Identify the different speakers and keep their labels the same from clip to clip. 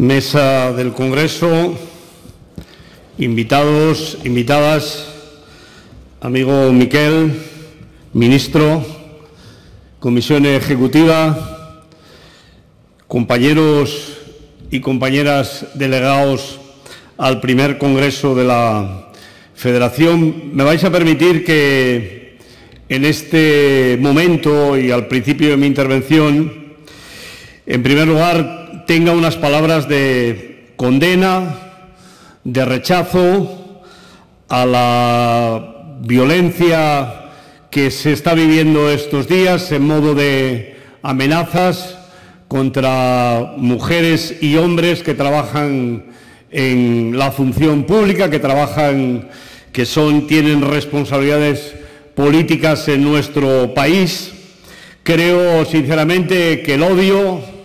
Speaker 1: Mesa del Congreso, invitados, invitadas, amigo Miquel, ministro, comisión ejecutiva, compañeros y compañeras delegados al primer Congreso de la Federación. Me vais a permitir que en este momento y al principio de mi intervención, en primer lugar, tenga unas palabras de condena, de rechazo a la violencia que se está viviendo estos días en modo de amenazas contra mujeres y hombres que trabajan en la función pública, tienen responsabilidades políticas en nuestro país. Creo sinceramente que el odio,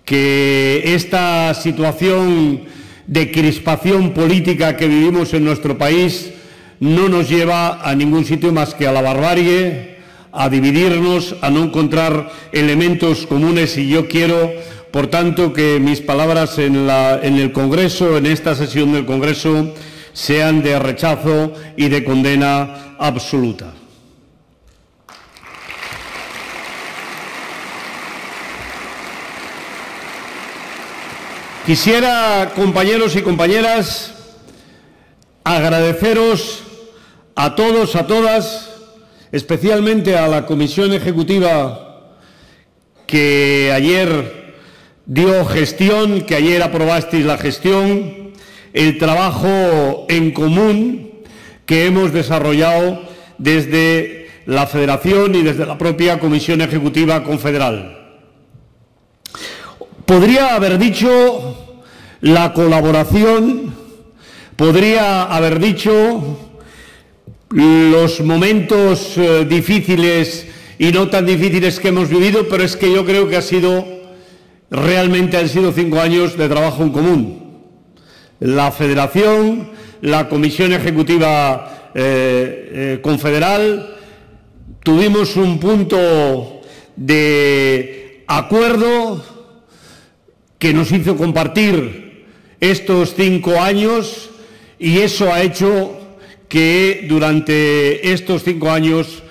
Speaker 1: que esta situación de crispación política que vivimos en nuestro país no nos lleva a ningún sitio más que a la barbarie, a dividirnos, a no encontrar elementos comunes, y yo quiero, por tanto, que mis palabras en el Congreso, en esta sesión del Congreso, sean de rechazo y de condena absoluta. Quisiera, compañeros y compañeras, agradeceros a todos, a todas, especialmente a la Comisión Ejecutiva que ayer dio gestión, que ayer aprobasteis la gestión, el trabajo en común que hemos desarrollado desde la Federación y desde la propia Comisión Ejecutiva Confederal. Podría haber dicho la colaboración, podría haber dicho los momentos difíciles y no tan difíciles que hemos vivido, pero es que yo creo que realmente han sido 5 años de trabajo en común. La Federación, la Comisión Ejecutiva Confederal, tuvimos un punto de acuerdo que nos hizo compartir estos 5 años, y eso ha hecho que durante estos 5 años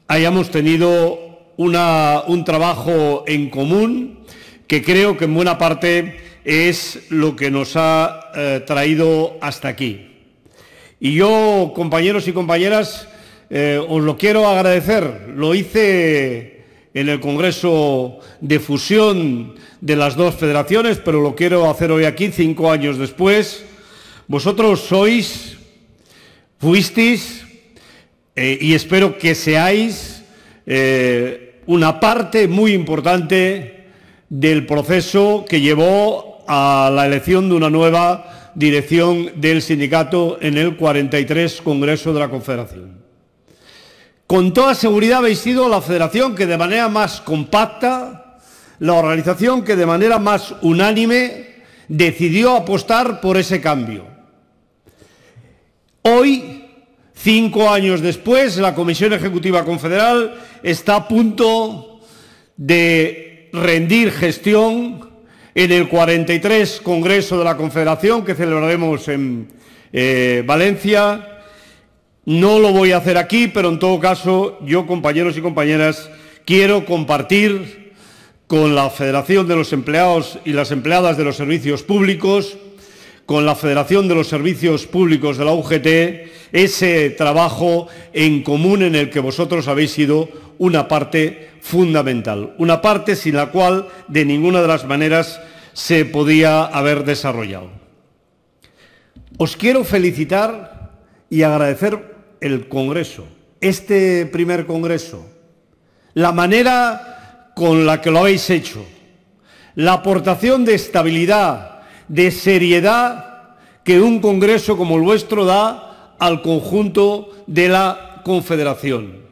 Speaker 1: hayamos tenido un trabajo en común que creo que en buena parte es lo que nos ha traído hasta aquí. Y yo, compañeros y compañeras, os lo quiero agradecer. Lo hice en el Congreso de fusión de las dos federaciones, pero lo quiero hacer hoy aquí, 5 años después. Vosotros fuisteis y espero que seáis una parte muy importante del proceso que llevó a la elección de una nueva dirección del sindicato en el 43 Congreso de la Confederación. Con toda seguridad habéis sido la federación que de manera más compacta, la organización que de manera más unánime decidió apostar por ese cambio. Hoy, 5 años después, la Comisión Ejecutiva Confederal está a punto de rendir gestión en el 43 Congreso de la Confederación que celebraremos en Valencia. No lo voy a hacer aquí, pero en todo caso, yo, compañeros y compañeras, quiero compartir con la Federación de los Empleados y las Empleadas de los Servicios Públicos, con la Federación de los Servicios Públicos de la UGT, ese trabajo en común en el que vosotros habéis sido una parte fundamental, una parte sin la cual de ninguna de las maneras se podía haber desarrollado. Os quiero felicitar y agradecer el Congreso, este primer Congreso, la manera con la que lo habéis hecho, la aportación de estabilidad, de seriedad que un Congreso como el vuestro da al conjunto de la Confederación.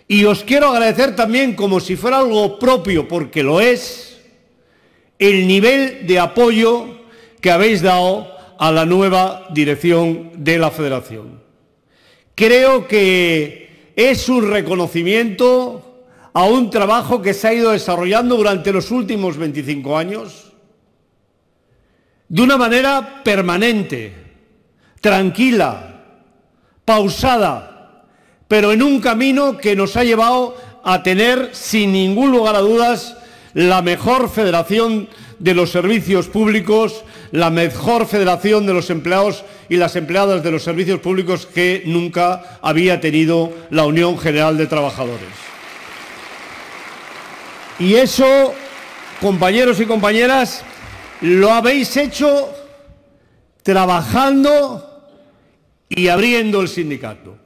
Speaker 1: Y os quiero agradecer también, como si fuera algo propio, porque lo es, el nivel de apoyo que habéis dado a la nueva dirección de la Federación. Creo que es un reconocimiento a un trabajo que se ha ido desarrollando durante los últimos 25 años, de una manera permanente, tranquila, pausada, pero en un camino que nos ha llevado a tener, sin ningún lugar a dudas, la mejor federación de los servicios públicos, la mejor federación de los empleados y las empleadas de los servicios públicos que nunca había tenido la Unión General de Trabajadores. Y eso, compañeros y compañeras, lo habéis hecho trabajando y abriendo el sindicato.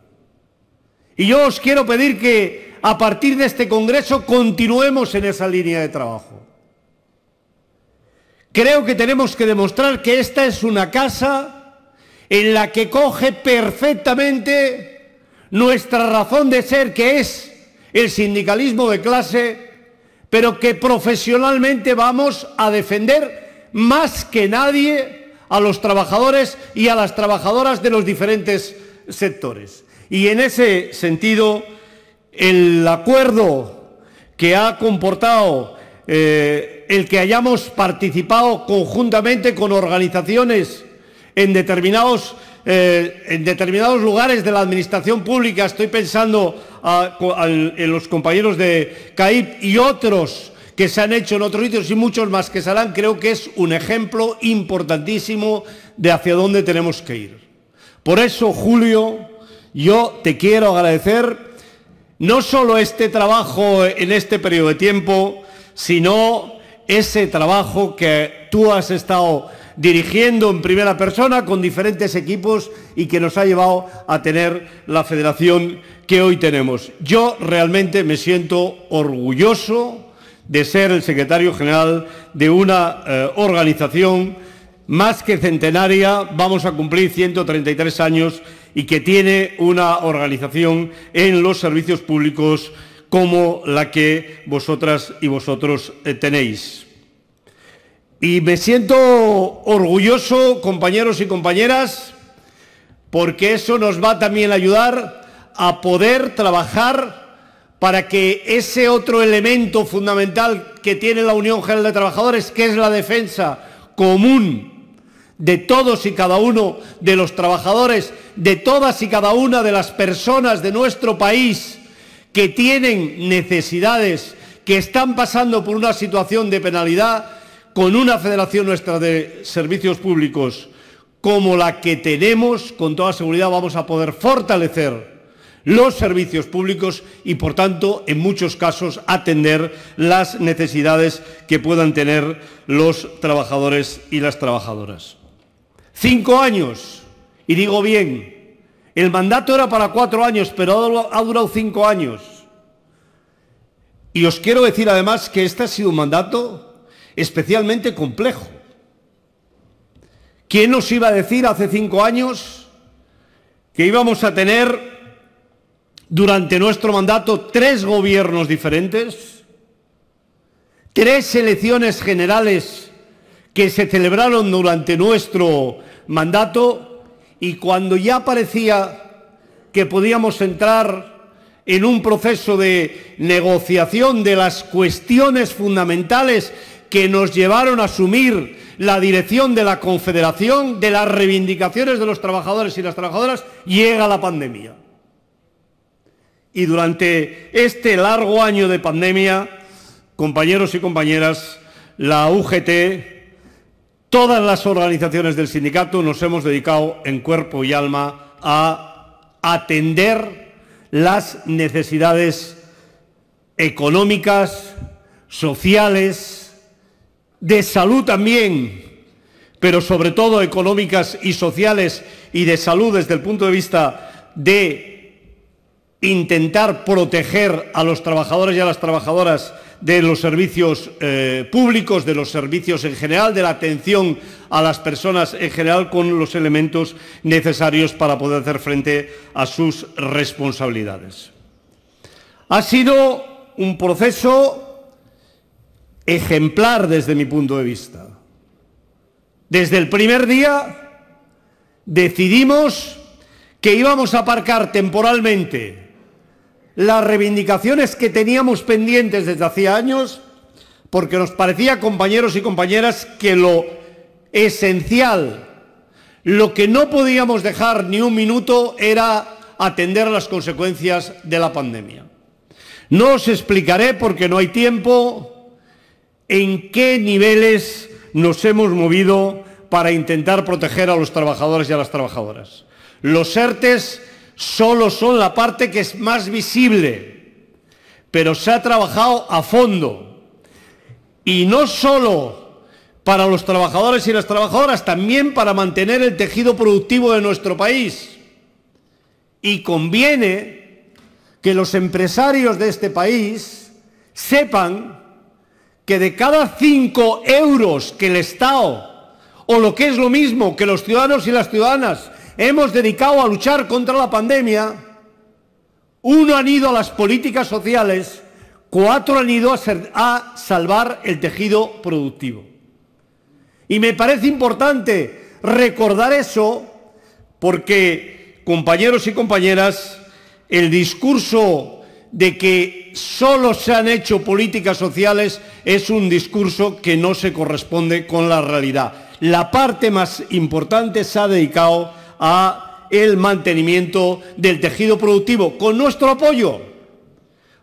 Speaker 1: Y yo os quiero pedir que a partir de este Congreso continuemos en esa línea de trabajo. Creo que tenemos que demostrar que esta es una casa en la que coge perfectamente nuestra razón de ser, que es el sindicalismo de clase, pero que profesionalmente vamos a defender más que nadie a los trabajadores y a las trabajadoras de los diferentes sectores. Y en ese sentido, el acuerdo que ha comportado el que hayamos participado conjuntamente con organizaciones en determinados lugares de la administración pública, estoy pensando en los compañeros de CAIP y otros que se han hecho en otros sitios y muchos más que se harán, creo que es un ejemplo importantísimo de hacia dónde tenemos que ir. Por eso, Julio, yo te quiero agradecer no solo este trabajo en este periodo de tiempo, sino ese trabajo que tú has estado dirigiendo en primera persona con diferentes equipos y que nos ha llevado a tener la federación que hoy tenemos. Yo realmente me siento orgulloso de ser el secretario general de una organización más que centenaria, vamos a cumplir 133 años, y que tiene una organización en los servicios públicos como la que vosotras y vosotros tenéis. Y me siento orgulloso, compañeros y compañeras, porque eso nos va también a ayudar a poder trabajar para que ese otro elemento fundamental que tiene la Unión General de Trabajadores, que es la defensa común de todos y cada uno de los trabajadores, de todas y cada una de las personas de nuestro país que tienen necesidades, que están pasando por una situación de penalidad, con una federación nuestra de servicios públicos como la que tenemos, con toda seguridad vamos a poder fortalecer los servicios públicos y, por tanto, en muchos casos, atender las necesidades que puedan tener los trabajadores y las trabajadoras. 5 años, y digo bien, el mandato era para 4 años, pero ha durado 5 años. Y os quiero decir además que este ha sido un mandato especialmente complejo. ¿Quién nos iba a decir hace 5 años que íbamos a tener durante nuestro mandato 3 gobiernos diferentes, 3 elecciones generales que se celebraron durante nuestro mandato, y cuando ya parecía que podíamos entrar en un proceso de negociación de las cuestiones fundamentales que nos llevaron a asumir la dirección de la Confederación, de las reivindicaciones de los trabajadores y las trabajadoras, llega la pandemia. Y durante este largo año de pandemia, compañeros y compañeras, la UGT, todas las organizaciones del sindicato nos hemos dedicado en cuerpo y alma a atender las necesidades económicas, sociales, de salud también, pero sobre todo económicas y sociales y de salud desde el punto de vista de intentar proteger a los trabajadores y a las trabajadoras de los servicios públicos, de los servicios en general, de la atención a las personas en general, con los elementos necesarios para poder hacer frente a sus responsabilidades. Ha sido un proceso ejemplar desde mi punto de vista. Desde el primer día decidimos que íbamos a aparcar temporalmente las reivindicaciones que teníamos pendientes desde hacía años, porque nos parecía, compañeros y compañeras, que lo esencial. Lo que no podíamos dejar ni un minuto era atender las consecuencias de la pandemia. No os explicaré, porque no hay tiempo, en qué niveles nos hemos movido para intentar proteger a los trabajadores y a las trabajadoras. Los ERTEs solo son la parte que es más visible, pero se ha trabajado a fondo. Y no solo para los trabajadores y las trabajadoras, también para mantener el tejido productivo de nuestro país. Y conviene que los empresarios de este país sepan que de cada 5 euros que el Estado, o lo que es lo mismo, que los ciudadanos y las ciudadanas hemos dedicado a luchar contra la pandemia, 1 han ido a las políticas sociales, 4 han ido a salvar el tejido productivo. Y me parece importante recordar eso porque, compañeros y compañeras, el discurso de que solo se han hecho políticas sociales es un discurso que no se corresponde con la realidad. La parte más importante se ha dedicado a el mantenimiento del tejido productivo, con nuestro apoyo,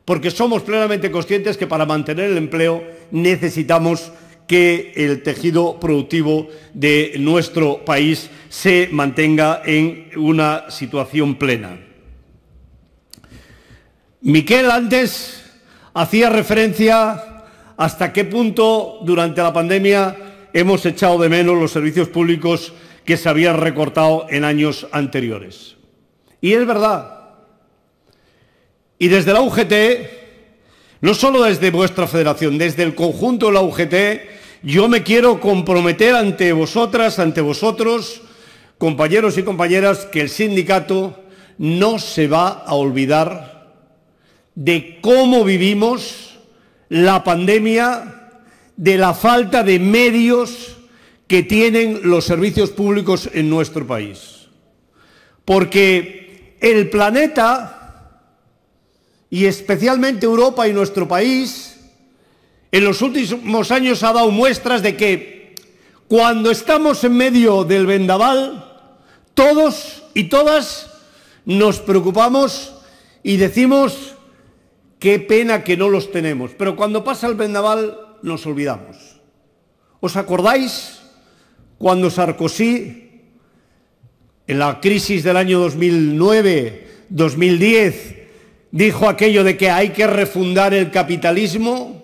Speaker 1: porque somos plenamente conscientes que para mantener el empleo necesitamos que el tejido productivo de nuestro país se mantenga en una situación plena. Miquel antes hacía referencia hasta qué punto durante la pandemia hemos echado de menos los servicios públicos que se habían recortado en años anteriores. Y es verdad. Y desde la UGT, no solo desde vuestra federación, desde el conjunto de la UGT, yo me quiero comprometer ante vosotras, ante vosotros, compañeros y compañeras, que el sindicato no se va a olvidar de cómo vivimos la pandemia, de la falta de medios que tienen los servicios públicos en nuestro país. Porque el planeta, y especialmente Europa y nuestro país, en los últimos años ha dado muestras de que cuando estamos en medio del vendaval, todos y todas nos preocupamos y decimos qué pena que no los tenemos. Pero cuando pasa el vendaval nos olvidamos. ¿Os acordáis cuando Sarkozy, en la crisis del año 2009-2010, dijo aquello de que hay que refundar el capitalismo?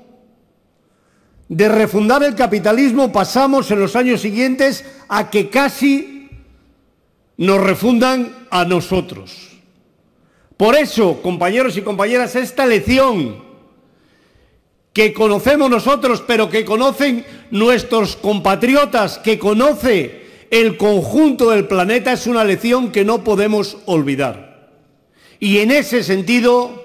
Speaker 1: De refundar el capitalismo pasamos en los años siguientes a que casi nos refundan a nosotros. Por eso, compañeros y compañeras, esta lección que conocemos nosotros, pero que conocen nuestros compatriotas, que conoce el conjunto del planeta, es una lección que no podemos olvidar. Y en ese sentido,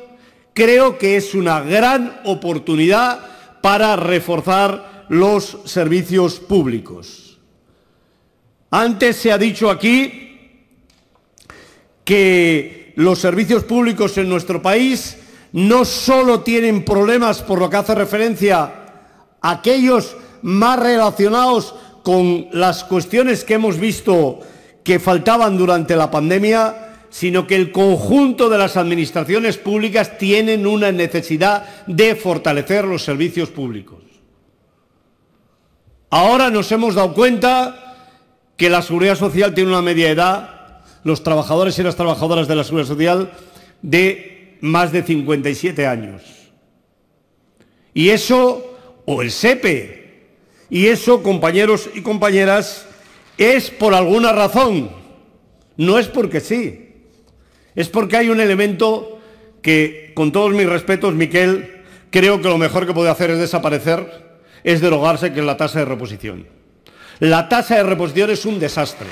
Speaker 1: creo que es una gran oportunidad para reforzar los servicios públicos. Antes se ha dicho aquí que los servicios públicos en nuestro país no solo tienen problemas por lo que hace referencia a aquellos más relacionados con las cuestiones que hemos visto que faltaban durante la pandemia, sino que el conjunto de las administraciones públicas tienen una necesidad de fortalecer los servicios públicos. Ahora nos hemos dado cuenta que la Seguridad Social tiene una media edad, los trabajadores y las trabajadoras de la Seguridad Social, de más de 57 años. Y eso, o el SEPE, y eso, compañeros y compañeras, es por alguna razón, no es porque sí. Es porque hay un elemento que, con todos mis respetos, Miquel, creo que lo mejor que puede hacer es desaparecer, es derogarse, que es la tasa de reposición. La tasa de reposición es un desastre.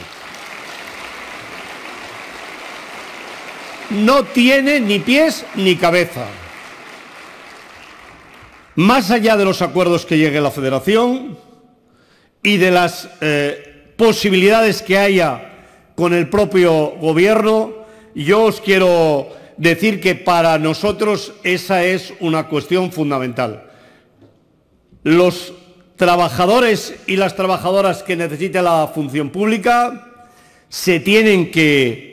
Speaker 1: No tiene ni pies ni cabeza. Más allá de los acuerdos que llegue la Federación y de las posibilidades que haya con el propio Gobierno, yo os quiero decir que para nosotros esa es una cuestión fundamental. Los trabajadores y las trabajadoras que necesite la función pública se tienen que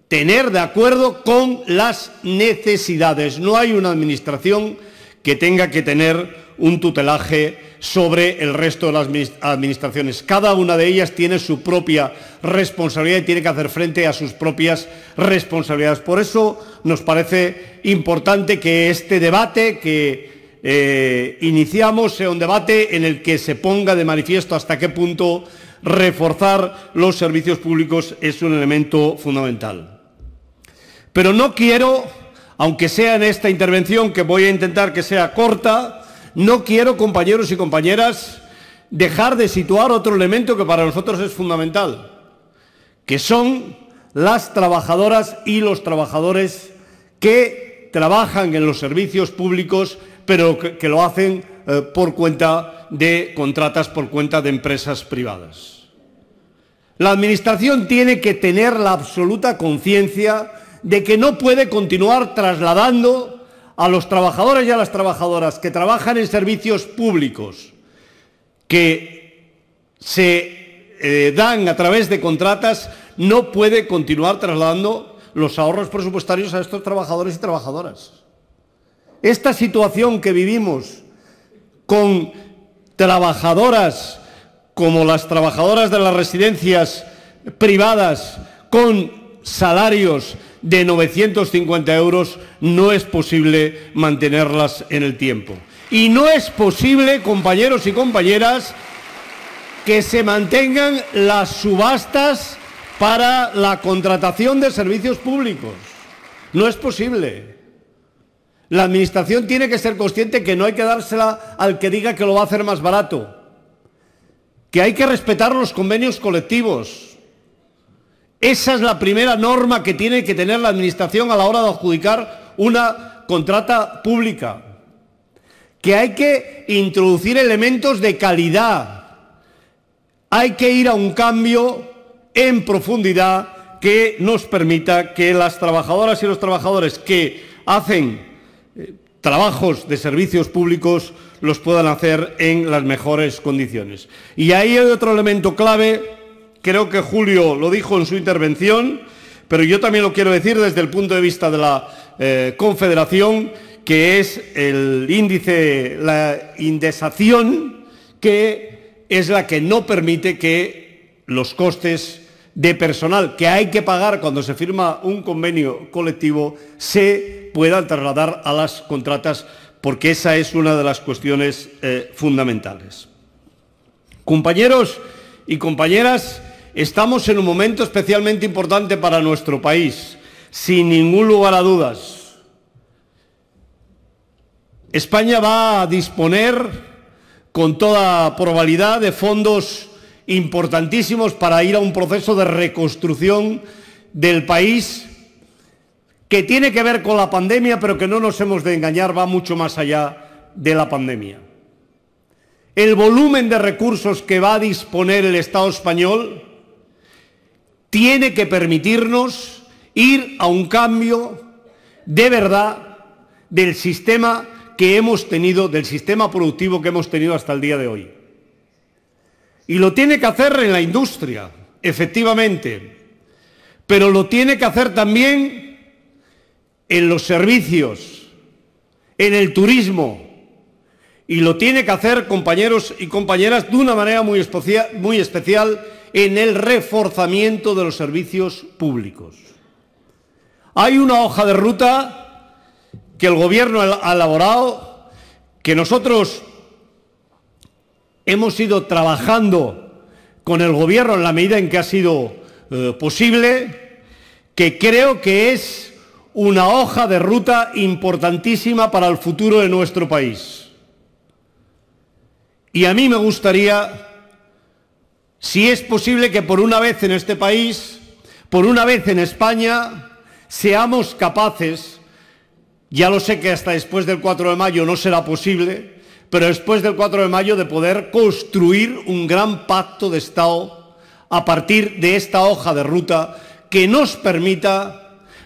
Speaker 1: tener de acuerdo con las necesidades. No hay una administración que tenga que tener un tutelaje sobre el resto de las administraciones. Cada una de ellas tiene su propia responsabilidad y tiene que hacer frente a sus propias responsabilidades. Por eso nos parece importante que este debate que iniciamos sea un debate en el que se ponga de manifiesto hasta qué punto reforzar los servicios públicos es un elemento fundamental. Pero no quiero, aunque sea en esta intervención, que voy a intentar que sea corta, no quiero, compañeros y compañeras, dejar de situar otro elemento que para nosotros es fundamental, que son las trabajadoras y los trabajadores que trabajan en los servicios públicos, pero que lo hacen por cuenta de contratas, por cuenta de empresas privadas. La Administración tiene que tener la absoluta conciencia de que no puede continuar trasladando a los trabajadores y a las trabajadoras que trabajan en servicios públicos, que se dan a través de contratas, no puede continuar trasladando los ahorros presupuestarios a estos trabajadores y trabajadoras. Esta situación que vivimos con trabajadoras como las trabajadoras de las residencias privadas con salarios de 950 euros, no es posible mantenerlas en el tiempo. Y no es posible, compañeros y compañeras, que se mantengan las subastas para la contratación de servicios públicos. No es posible. La Administración tiene que ser consciente que no hay que dársela al que diga que lo va a hacer más barato, que hay que respetar los convenios colectivos. Esa es la primera norma que tiene que tener la Administración a la hora de adjudicar una contrata pública. Que hay que introducir elementos de calidad. Hay que ir a un cambio en profundidad que nos permita que las trabajadoras y los trabajadores que hacen trabajos de servicios públicos los puedan hacer en las mejores condiciones. Y ahí hay otro elemento clave. Creo que Julio lo dijo en su intervención, pero yo también lo quiero decir desde el punto de vista de la Confederación, que es el índice, la indexación, que es la que no permite que los costes de personal que hay que pagar cuando se firma un convenio colectivo se puedan trasladar a las contratas, porque esa es una de las cuestiones fundamentales. Compañeros y compañeras, estamos en un momento especialmente importante para nuestro país, sin ningún lugar a dudas. España va a disponer, con toda probabilidad, de fondos importantísimos para ir a un proceso de reconstrucción del país que tiene que ver con la pandemia, pero que no nos hemos de engañar, va mucho más allá de la pandemia. El volumen de recursos que va a disponer el Estado español tiene que permitirnos ir a un cambio de verdad del sistema que hemos tenido, del sistema productivo que hemos tenido hasta el día de hoy. Y lo tiene que hacer en la industria, efectivamente, pero lo tiene que hacer también en los servicios, en el turismo, y lo tiene que hacer, compañeros y compañeras, de una manera muy especial en el reforzamiento de los servicios públicos. Hay una hoja de ruta que el Gobierno ha elaborado, que nosotros hemos ido trabajando con el Gobierno en la medida en que ha sido posible, que creo que es una hoja de ruta importantísima para el futuro de nuestro país. Y a mí me gustaría, si es posible, que por una vez en este país, por una vez en España, seamos capaces, ya lo sé que hasta después del 4 de mayo no será posible, pero después del 4 de mayo de poder construir un gran pacto de Estado a partir de esta hoja de ruta que nos permita,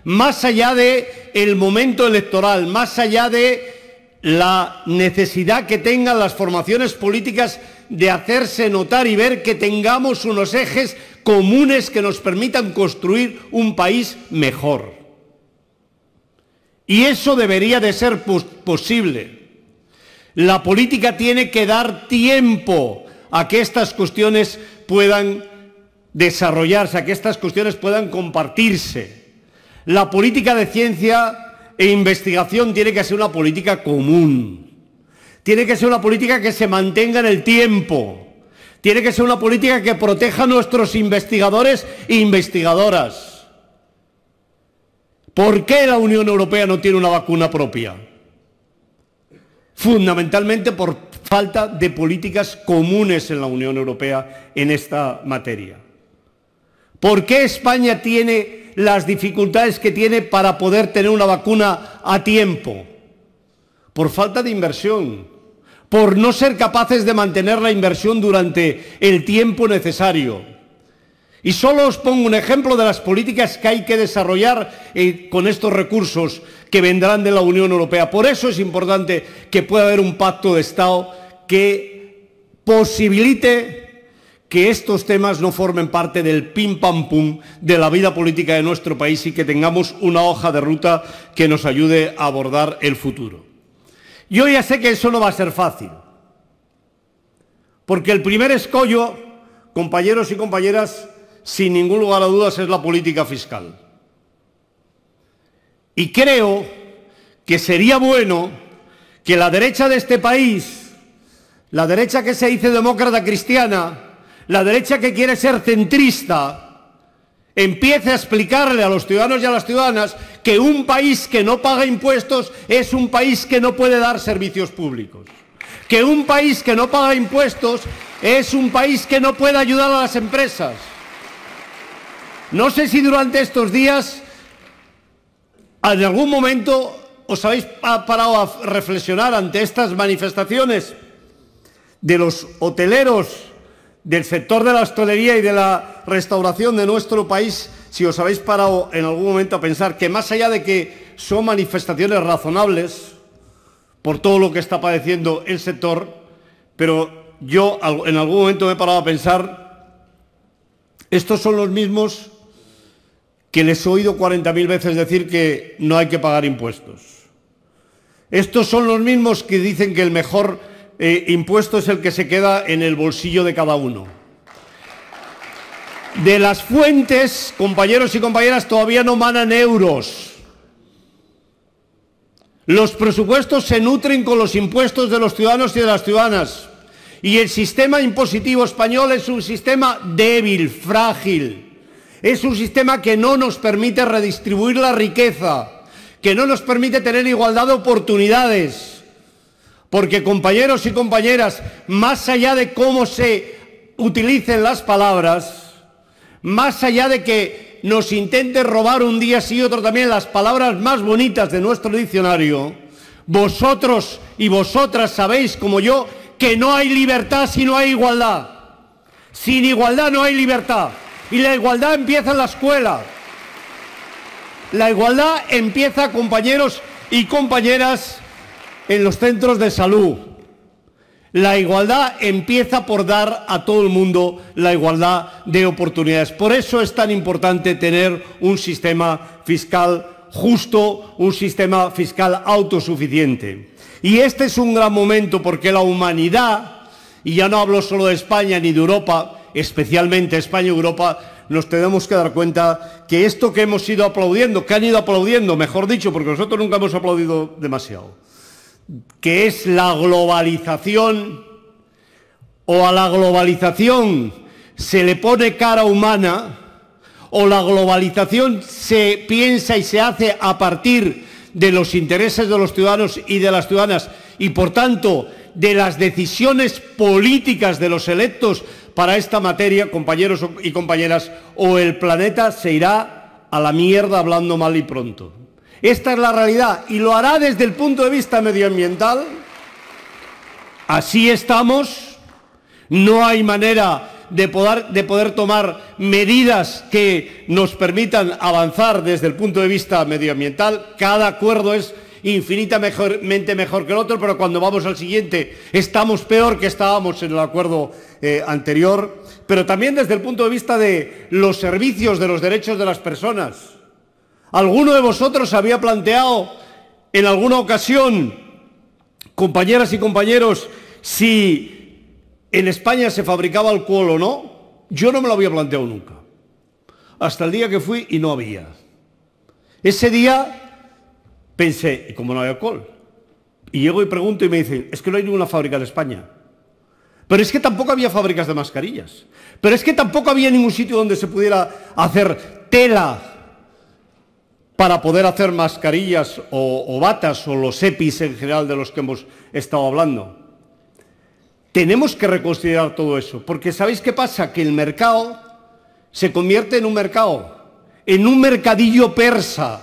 Speaker 1: más allá del momento electoral, más allá de la necesidad que tengan las formaciones políticas de hacerse notar y ver que tengamos unos ejes comunes que nos permitan construir un país mejor. Y eso debería de ser posible. La política tiene que dar tiempo a que estas cuestiones puedan desarrollarse, a que estas cuestiones puedan compartirse. La política de ciencia e investigación tiene que ser una política común. Tiene que ser una política que se mantenga en el tiempo. Tiene que ser una política que proteja a nuestros investigadores e investigadoras. ¿Por qué la Unión Europea no tiene una vacuna propia? Fundamentalmente por falta de políticas comunes en la Unión Europea en esta materia. ¿Por qué España tiene las dificultades que tiene para poder tener una vacuna a tiempo? Por falta de inversión, por no ser capaces de mantener la inversión durante el tiempo necesario. Y solo os pongo un ejemplo de las políticas que hay que desarrollar con estos recursos que vendrán de la Unión Europea. Por eso es importante que pueda haber un pacto de Estado que posibilite que estos temas no formen parte del pim pam pum de la vida política de nuestro país y que tengamos una hoja de ruta que nos ayude a abordar el futuro. Yo ya sé que eso no va a ser fácil, porque el primer escollo, compañeros y compañeras, sin ningún lugar a dudas, es la política fiscal. Y creo que sería bueno que la derecha de este país, la derecha que se dice demócrata cristiana, la derecha que quiere ser centrista, empiece a explicarle a los ciudadanos y a las ciudadanas que un país que no paga impuestos es un país que no puede dar servicios públicos. Que un país que no paga impuestos es un país que no puede ayudar a las empresas. No sé si durante estos días, en algún momento, os habéis parado a reflexionar ante estas manifestaciones de los hoteleros, del sector de la hostelería y de la restauración de nuestro país, si os habéis parado en algún momento a pensar que más allá de que son manifestaciones razonables por todo lo que está padeciendo el sector, pero yo en algún momento me he parado a pensar, estos son los mismos que les he oído 40.000 veces decir que no hay que pagar impuestos. Estos son los mismos que dicen que el mejor impuesto es el que se queda en el bolsillo de cada uno. De las fuentes, compañeros y compañeras, todavía no manan euros. Los presupuestos se nutren con los impuestos de los ciudadanos y de las ciudadanas. Y el sistema impositivo español es un sistema débil, frágil. Es un sistema que no nos permite redistribuir la riqueza, que no nos permite tener igualdad de oportunidades. Porque, compañeros y compañeras, más allá de cómo se utilicen las palabras, más allá de que nos intente robar un día sí y otro también las palabras más bonitas de nuestro diccionario, vosotros y vosotras sabéis, como yo, que no hay libertad si no hay igualdad. Sin igualdad no hay libertad. Y la igualdad empieza en la escuela. La igualdad empieza, compañeros y compañeras, en los centros de salud. La igualdad empieza por dar a todo el mundo la igualdad de oportunidades. Por eso es tan importante tener un sistema fiscal justo, un sistema fiscal autosuficiente. Y este es un gran momento porque la humanidad, y ya no hablo solo de España ni de Europa, especialmente España y Europa, nos tenemos que dar cuenta que esto que hemos ido aplaudiendo, que han ido aplaudiendo, mejor dicho, porque nosotros nunca hemos aplaudido demasiado, que es la globalización, o a la globalización se le pone cara humana, o la globalización se piensa y se hace a partir de los intereses de los ciudadanos y de las ciudadanas, y por tanto de las decisiones políticas de los electos para esta materia, compañeros y compañeras, o el planeta se irá a la mierda hablando mal y pronto. Esta es la realidad y lo hará desde el punto de vista medioambiental. Así estamos. No hay manera de poder tomar medidas que nos permitan avanzar desde el punto de vista medioambiental. Cada acuerdo es infinitamente mejor que el otro, pero cuando vamos al siguiente estamos peor que estábamos en el acuerdo anterior, pero también desde el punto de vista de los servicios, de los derechos de las personas. ¿Alguno de vosotros había planteado en alguna ocasión, compañeras y compañeros, si en España se fabricaba alcohol o no? Yo no me lo había planteado nunca, hasta el día que fui y no había. Ese día pensé, ¿y cómo no hay alcohol? Y llego y pregunto y me dicen, es que no hay ninguna fábrica en España. Pero es que tampoco había fábricas de mascarillas. Pero es que tampoco había ningún sitio donde se pudiera hacer tela para poder hacer mascarillas o batas o los EPIs en general de los que hemos estado hablando. Tenemos que reconsiderar todo eso, porque ¿sabéis qué pasa? Que el mercado se convierte en un mercadillo persa.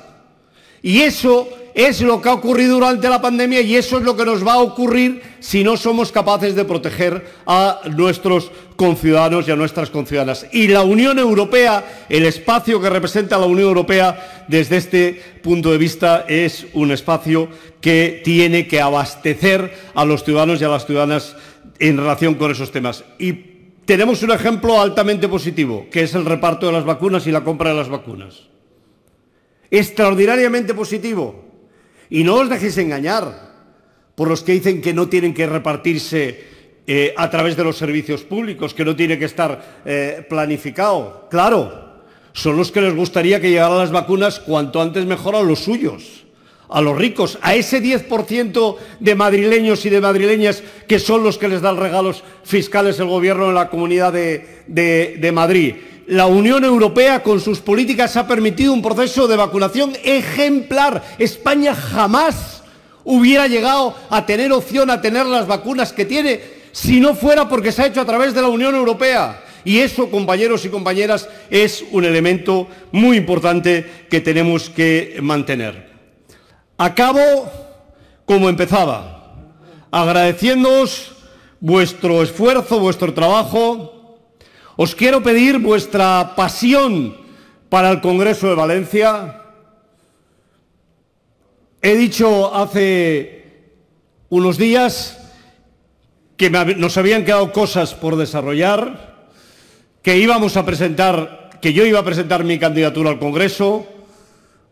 Speaker 1: Y eso es lo que ha ocurrido durante la pandemia y eso es lo que nos va a ocurrir si no somos capaces de proteger a nuestros conciudadanos y a nuestras conciudadanas. Y la Unión Europea, el espacio que representa la Unión Europea desde este punto de vista es un espacio que tiene que abastecer a los ciudadanos y a las ciudadanas en relación con esos temas. Y tenemos un ejemplo altamente positivo, que es el reparto de las vacunas y la compra de las vacunas. Extraordinariamente positivo. Y no os dejéis engañar por los que dicen que no tienen que repartirse a través de los servicios públicos, que no tiene que estar planificado. Claro, son los que les gustaría que llegaran las vacunas cuanto antes mejor a los suyos, a los ricos, a ese 10% de madrileños y de madrileñas que son los que les dan regalos fiscales el gobierno en la Comunidad de Madrid. La Unión Europea, con sus políticas, ha permitido un proceso de vacunación ejemplar. España jamás hubiera llegado a tener opción a tener las vacunas que tiene si no fuera porque se ha hecho a través de la Unión Europea. Y eso, compañeros y compañeras, es un elemento muy importante que tenemos que mantener. Acabo como empezaba, agradeciéndoos vuestro esfuerzo, vuestro trabajo. Os quiero pedir vuestra pasión para el Congreso de Valencia. He dicho hace unos días que nos habían quedado cosas por desarrollar, que yo iba a presentar mi candidatura al Congreso.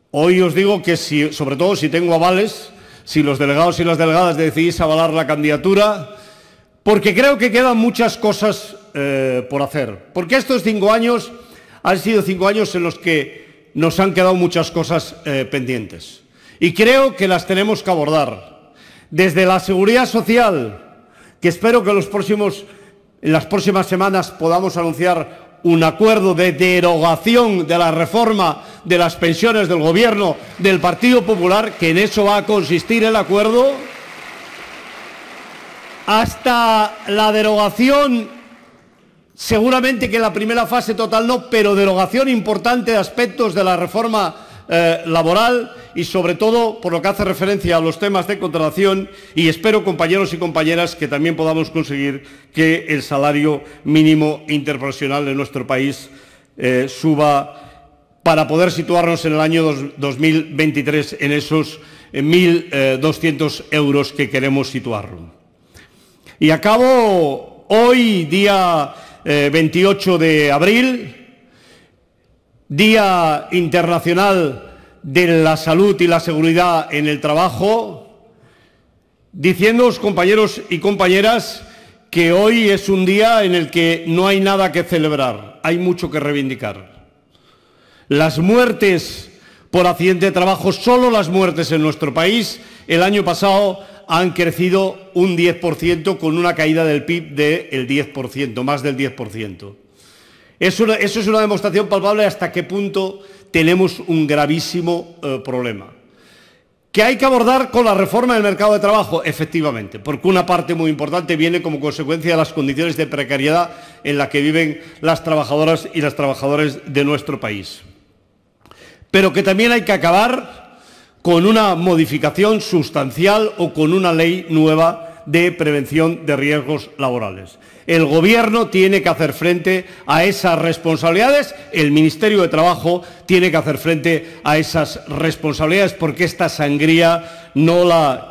Speaker 1: Hoy os digo que sobre todo si tengo avales, si los delegados y las delegadas decidís avalar la candidatura, porque creo que quedan muchas cosas por hacer. Porque estos 5 años han sido 5 años en los que nos han quedado muchas cosas pendientes. Y creo que las tenemos que abordar. Desde la seguridad social, que espero que en las próximas semanas podamos anunciar un acuerdo de derogación de la reforma de las pensiones del Gobierno del Partido Popular, que en eso va a consistir el acuerdo, hasta la derogación, seguramente que en la primera fase total no, pero derogación importante de aspectos de la reforma laboral y sobre todo por lo que hace referencia a los temas de contratación, y espero, compañeros y compañeras, que también podamos conseguir que el salario mínimo interprofesional de nuestro país suba para poder situarnos en el año 2023 en esos 1.200 euros que queremos situarlo. Y acabo hoy, día 28 de abril, Día Internacional de la Salud y la Seguridad en el Trabajo, diciéndoos, compañeros y compañeras, que hoy es un día en el que no hay nada que celebrar, hay mucho que reivindicar. Las muertes por accidente de trabajo, solo las muertes en nuestro país, el año pasado han crecido un 10% con una caída del PIB del 10%, más del 10%. Eso es una demostración palpable de hasta qué punto tenemos un gravísimo problema. ¿Que hay que abordar con la reforma del mercado de trabajo? Efectivamente, porque una parte muy importante viene como consecuencia de las condiciones de precariedad en las que viven las trabajadoras y los trabajadores de nuestro país. Pero que también hay que acabar con una modificación sustancial o con una ley nueva de prevención de riesgos laborales. El Gobierno tiene que hacer frente a esas responsabilidades, el Ministerio de Trabajo tiene que hacer frente a esas responsabilidades, porque esta sangría no la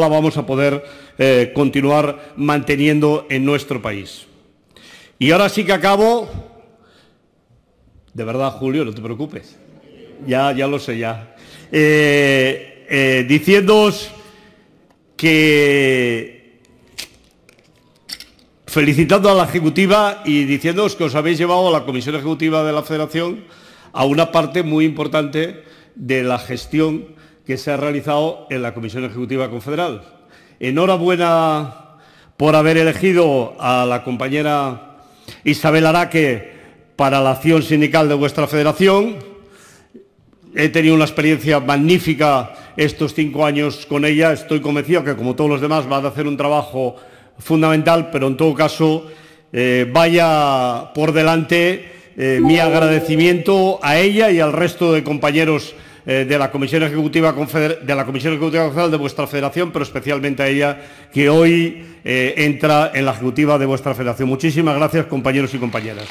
Speaker 1: vamos a poder continuar manteniendo en nuestro país. Y ahora sí que acabo. De verdad, Julio, no te preocupes. Ya lo sé, ya. Diciéndoos que, felicitando a la Ejecutiva y diciéndoos que os habéis llevado a la Comisión Ejecutiva de la Federación a una parte muy importante de la gestión que se ha realizado en la Comisión Ejecutiva Confederal. Enhorabuena por haber elegido a la compañera Isabel Araque para la acción sindical de vuestra federación. He tenido una experiencia magnífica estos 5 años con ella. Estoy convencido que, como todos los demás, va a hacer un trabajo fundamental, pero en todo caso vaya por delante mi agradecimiento a ella y al resto de compañeros de la Comisión Ejecutiva Confederal de vuestra federación, pero especialmente a ella, que hoy entra en la Ejecutiva de vuestra federación. Muchísimas gracias, compañeros y compañeras.